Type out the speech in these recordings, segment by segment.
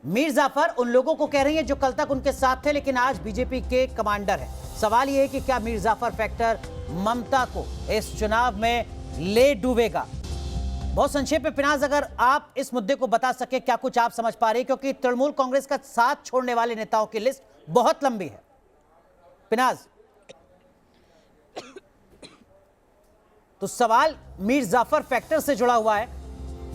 मीर जाफर उन लोगों को कह रही है जो कल तक उनके साथ थे लेकिन आज बीजेपी के कमांडर हैं। सवाल यह है कि क्या मीर जाफर फैक्टर ममता को इस चुनाव में ले डूबेगा। बहुत संक्षेप में पिनाज, अगर आप इस मुद्दे को बता सके, क्या कुछ आप समझ पा रही है, क्योंकि तृणमूल कांग्रेस का साथ छोड़ने वाले नेताओं की लिस्ट बहुत लंबी है। पिनाज, तो सवाल मीर जाफर फैक्टर से जुड़ा हुआ है,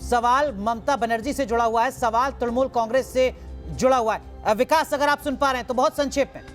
सवाल ममता बनर्जी से जुड़ा हुआ है, सवाल तृणमूल कांग्रेस से जुड़ा हुआ है। विकास, अगर आप सुन पा रहे हैं तो बहुत संक्षेप में।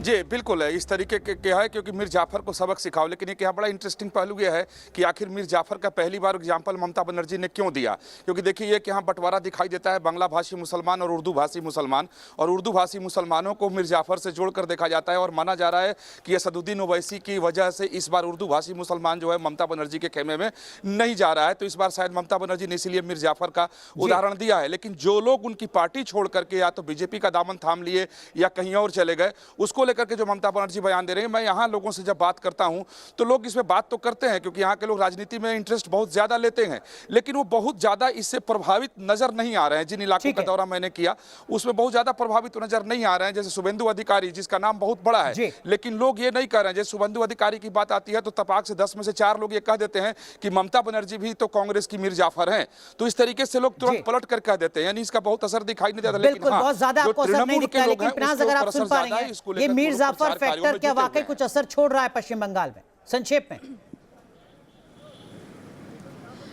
जी बिल्कुल है, इस तरीके के क्या है, क्योंकि मीर जाफर को सबक सिखाओ। लेकिन एक यहाँ बड़ा इंटरेस्टिंग पहलू यह है कि आखिर मीर जाफर का पहली बार एग्जाम्पल ममता बनर्जी ने क्यों दिया। क्योंकि देखिए, ये कि यहाँ बंटवारा दिखाई देता है बांग्ला भाषी मुसलमान और उर्दू भाषी मुसलमान, और उर्दू भाषी मुसलमानों को मीर जाफर से जोड़कर देखा जाता है और माना जा रहा है कि असदुद्दीन ओवैसी की वजह से इस बार उर्दू भाषी मुसलमान जो है ममता बनर्जी के खेमे में नहीं जा रहा है। तो इस बार शायद ममता बनर्जी ने इसीलिए मीर जाफर का उदाहरण दिया है। लेकिन जो लोग उनकी पार्टी छोड़ करके या तो बीजेपी का दामन थाम लिए या कहीं और चले गए, उसको लेकर के जो ममता बनर्जी बयान दे रहे हैं, मैं यहाँ लोगों से जब बात करता हूं तो लोग इसमें बात तो करते हैं, क्योंकि यहाँ के लोग राजनीति में इंटरेस्ट बहुत ज्यादा लेते हैं, लेकिन वो बहुत ज्यादा इससे प्रभावित नजर नहीं आ रहे हैं। जिन इलाकों का दौरा मैंने किया उसमें बहुत ज्यादा प्रभावित नजर नहीं आ रहे हैं। जैसे शुभेंदु अधिकारी, जिसका नाम बहुत बड़ा है, लेकिन लोग ये नहीं कह रहे हैं। जैसे शुभेंदु अधिकारी की बात आती है तो तपाक से 10 में से 4 लोग ये कह देते हैं कि ममता बनर्जी भी तो कांग्रेस की मीर जाफर हैं। तो इस तरीके से लोग तुरंत पलट कर कह देते हैं, यानी इसका बहुत असर दिखाई नहीं देता। लेकिन बहुत ज्यादा आपको असर नहीं दिखता है। लेकिन पिनाज, अगर आप सुन पा रहे हैं, ये मीर जाफर फैक्टर क्या वाकई कुछ असर छोड़ रहा है पश्चिम बंगाल में? संक्षेप में।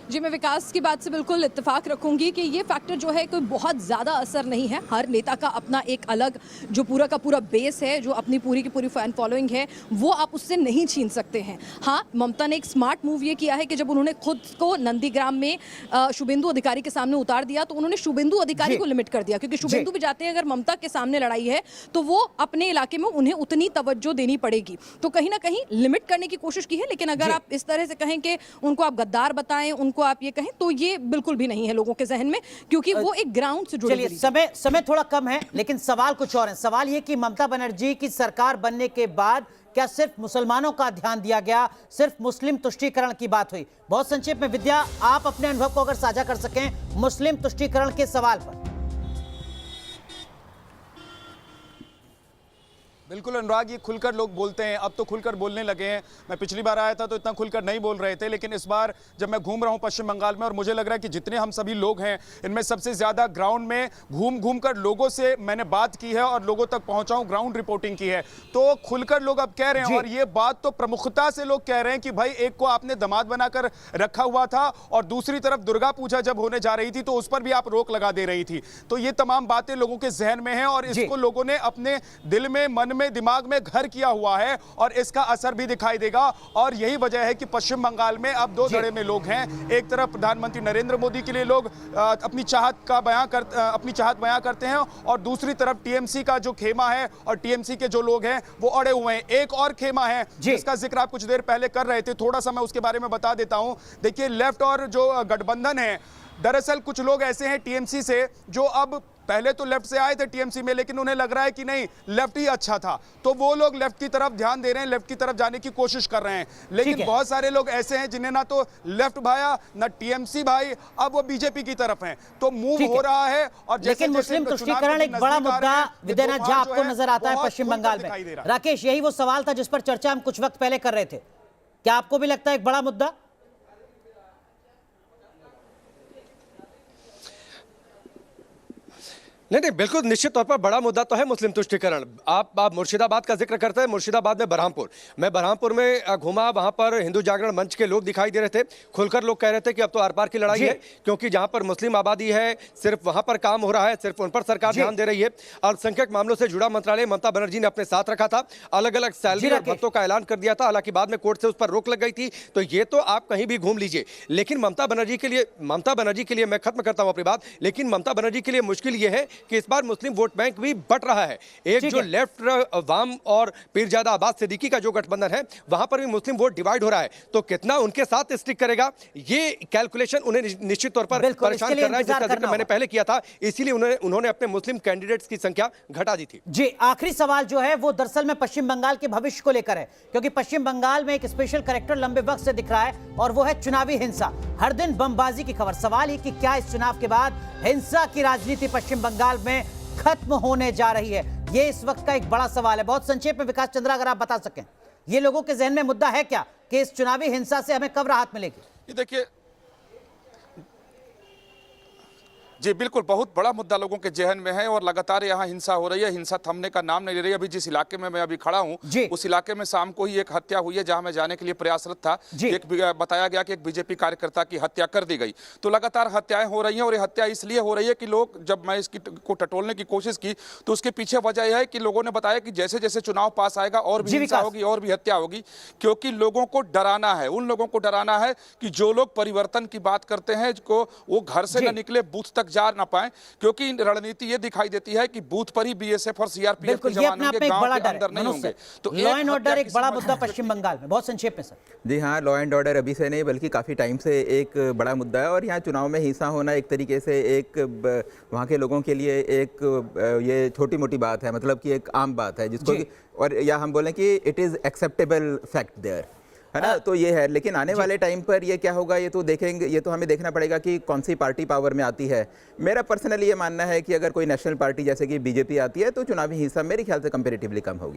जी, मैं विकास की बात से बिल्कुल इत्तेफाक रखूंगी कि ये फैक्टर जो है कोई बहुत ज़्यादा असर नहीं है। हर नेता का अपना एक अलग जो पूरा का पूरा बेस है, जो अपनी पूरी की पूरी फैन फॉलोइंग है, वो आप उससे नहीं छीन सकते हैं। हाँ, ममता ने एक स्मार्ट मूव ये किया है कि जब उन्होंने खुद को नंदीग्राम में शुभेंदु अधिकारी के सामने उतार दिया तो उन्होंने शुभेंदु अधिकारी को लिमिट कर दिया, क्योंकि शुभेंदु भी चाहते हैं अगर ममता के सामने लड़ाई है तो वो अपने इलाके में उन्हें उतनी तवज्जो देनी पड़ेगी। तो कहीं ना कहीं लिमिट करने की कोशिश की है। लेकिन अगर आप इस तरह से कहें कि उनको आप गद्दार बताएं, उनको आप ये कहें, तो ये बिल्कुल भी नहीं है लोगों के जहन में, क्योंकि वो एक ग्राउंड से जुड़ी हुई है। समय थोड़ा कम है, लेकिन सवाल कुछ और है। सवाल ये कि ममता बनर्जी की सरकार बनने के बाद क्या सिर्फ मुसलमानों का ध्यान दिया गया, सिर्फ मुस्लिम तुष्टीकरण की बात हुई? बहुत संक्षेप में विद्या, आप अपने अनुभव को अगर साझा कर सकें मुस्लिम तुष्टीकरण के सवाल पर। बिल्कुल अनुराग, ये खुलकर लोग बोलते हैं, अब तो खुलकर बोलने लगे हैं। मैं पिछली बार आया था तो इतना खुलकर नहीं बोल रहे थे, लेकिन इस बार जब मैं घूम रहा हूं पश्चिम बंगाल में, और मुझे लग रहा है कि जितने हम सभी लोग हैं इनमें सबसे ज्यादा ग्राउंड में घूम घूम कर लोगों से मैंने बात की है और लोगों तक पहुंचा हूं, ग्राउंड रिपोर्टिंग की है, तो खुलकर लोग अब कह रहे हैं। और ये बात तो प्रमुखता से लोग कह रहे हैं कि भाई, एक को आपने दामाद बनाकर रखा हुआ था और दूसरी तरफ दुर्गा पूजा जब होने जा रही थी तो उस पर भी आप रोक लगा दे रही थी। तो ये तमाम बातें लोगों के जहन में है और इसको लोगों ने अपने दिल में, मन में, दिमाग में घर किया हुआ है और इसका असर भी दिखाई देगा। और यही वजह है कि पश्चिम बंगाल में अब दो धड़े में लोग हैं। एक तरफ प्रधानमंत्री नरेंद्र मोदी के लिए लोग अपनी चाहत बयां करते हैं, और दूसरी तरफ टीएमसी का जो खेमा है और टीएमसी के जो लोग हैं वो अड़े हुए हैं। एक और खेमा है जिसका जिक्र आप कुछ देर पहले कर रहे थे, थोड़ा सा मैं उसके बारे में बता देता हूं। देखिए, लेफ्ट और जो गठबंधन है, दरअसल कुछ लोग ऐसे हैं टीएमसी से जो अब पहले तो लेफ्ट से आए थे टीएमसी में, लेकिन उन्हें लग रहा है कि नहीं, लेफ्ट ही अच्छा था, तो वो लोग लेफ्ट की तरफ ध्यान दे रहे हैं, लेफ्ट की तरफ जाने की कोशिश कर रहे हैं। लेकिन बहुत सारे लोग ऐसे हैं जिन्हें ना तो लेफ्ट भाया ना टीएमसी भाई, अब वो बीजेपी की तरफ हैं। तो मूव हो रहा है। और लेकिन मुस्लिम तुष्टीकरण एक बड़ा मुद्दा विद्यानाथ झा आपको नजर आता है पश्चिम बंगाल में। राकेश, यही वो सवाल था जिस पर चर्चा हम कुछ वक्त पहले कर रहे थे। क्या आपको भी लगता है एक बड़ा मुद्दा? नहीं, बिल्कुल निश्चित तौर पर बड़ा मुद्दा तो है मुस्लिम तुष्टीकरण। आप मुर्शिदाबाद का जिक्र करते हैं, मुर्शिदाबाद में बरहामपुर, मैं बरहामपुर में घूमा, वहां पर हिंदू जागरण मंच के लोग दिखाई दे रहे थे। खुलकर लोग कह रहे थे कि अब तो आर पार की लड़ाई है, क्योंकि जहां पर मुस्लिम आबादी है सिर्फ वहां पर काम हो रहा है, सिर्फ उन पर सरकार ध्यान दे रही है। अल्पसंख्यक मामलों से जुड़ा मंत्रालय ममता बनर्जी ने अपने साथ रखा था, अलग अलग सैलरी और भत्तों का ऐलान कर दिया था, हालांकि बाद में कोर्ट से उस पर रोक लग गई थी। तो ये तो आप कहीं भी घूम लीजिए। लेकिन ममता बनर्जी के लिए मैं खत्म करता हूं अपनी बात, लेकिन ममता बनर्जी के लिए मुश्किल यह है कि इस बार मुस्लिम वोट बैंक भी बट रहा है। एक ठीक जो है। लेफ्ट वाम और पीरजादा अब्बास सिद्दीकी का जो गठबंधन है वहां पर भी मुस्लिम वोट डिवाइड हो रहा है, तो कितना उनके साथ स्टिक करेगा ये कैलकुलेशन उन्हें निश्चित तौर पर बिल्कुल, परेशान इसके लिए कर रहा है, इंतजार जिसका जिक्र करना मैंने होगा। पहले किया था। इसीलिए उन्होंने अपने मुस्लिम कैंडिडेट्स की संख्या घटा दी थी। जी, आखिरी सवाल जो है वो दरअसल में पश्चिम बंगाल के भविष्य को लेकर है, क्योंकि पश्चिम बंगाल में एक स्पेशल कैरेक्टर लंबे वक्त से दिख रहा है और वो है चुनावी हिंसा। हर दिन बमबाजी की खबर। सवाल ये कि क्या इस चुनाव के बाद हिंसा की राजनीति पश्चिम बंगाल में खत्म होने जा रही है? ये इस वक्त का एक बड़ा सवाल है। बहुत संक्षेप में विकास चंद्रा, अगर आप बता सकें, ये लोगों के जहन में मुद्दा है क्या कि इस चुनावी हिंसा से हमें कब राहत मिलेगी? ये देखिए, जी बिल्कुल, बहुत बड़ा मुद्दा लोगों के जहन में है और लगातार यहाँ हिंसा हो रही है। हिंसा थमने का नाम नहीं ले रही है। अभी जिस इलाके में मैं अभी खड़ा हूँ, उस इलाके में शाम को ही एक हत्या हुई है, जहां मैं जाने के लिए प्रयासरत था। एक बताया गया कि एक बीजेपी कार्यकर्ता की हत्या कर दी गई। तो लगातार हत्याएं हो रही हैं और ये हत्या इसलिए हो रही है कि लोग, जब मैं इसकी को टटोलने की कोशिश की तो उसके पीछे वजह यह है कि लोगों ने बताया कि जैसे जैसे चुनाव पास आएगा और भी हिंसा होगी और भी हत्या होगी, क्योंकि लोगों को डराना है। उन लोगों को डराना है कि जो लोग परिवर्तन की बात करते हैं को वो घर से न निकले, बूथ तक जा ना पाए, क्योंकि रणनीति ये दिखाई देती है कि बूथ पर ही बीएसएफ और सीआरपीएफ के जवान होंगे, गांव के अंदर नहीं होंगे। तो लॉ एंड ऑर्डर एक बड़ा मुद्दा पश्चिम बंगाल में। बहुत संक्षेप में सर। जी हाँ, लॉ एंड ऑर्डर अभी से नहीं बल्कि काफ़ी टाइम से एक बड़ा मुद्दा है और यहाँ चुनाव में हिंसा होना एक तरीके से एक वहाँ के लोगों के लिए एक ये छोटी मोटी बात है, मतलब कि एक आम बात है जिसको और या हम बोलें कि it is acceptable fact there, है ना। तो ये है, लेकिन आने वाले टाइम पर ये क्या होगा ये तो देखेंगे, ये तो हमें देखना पड़ेगा कि कौन सी पार्टी पावर में आती है। मेरा पर्सनली ये मानना है कि अगर कोई नेशनल पार्टी जैसे कि बीजेपी आती है तो चुनावी हिंसा मेरे ख्याल से कंपैरेटिवली कम होगी।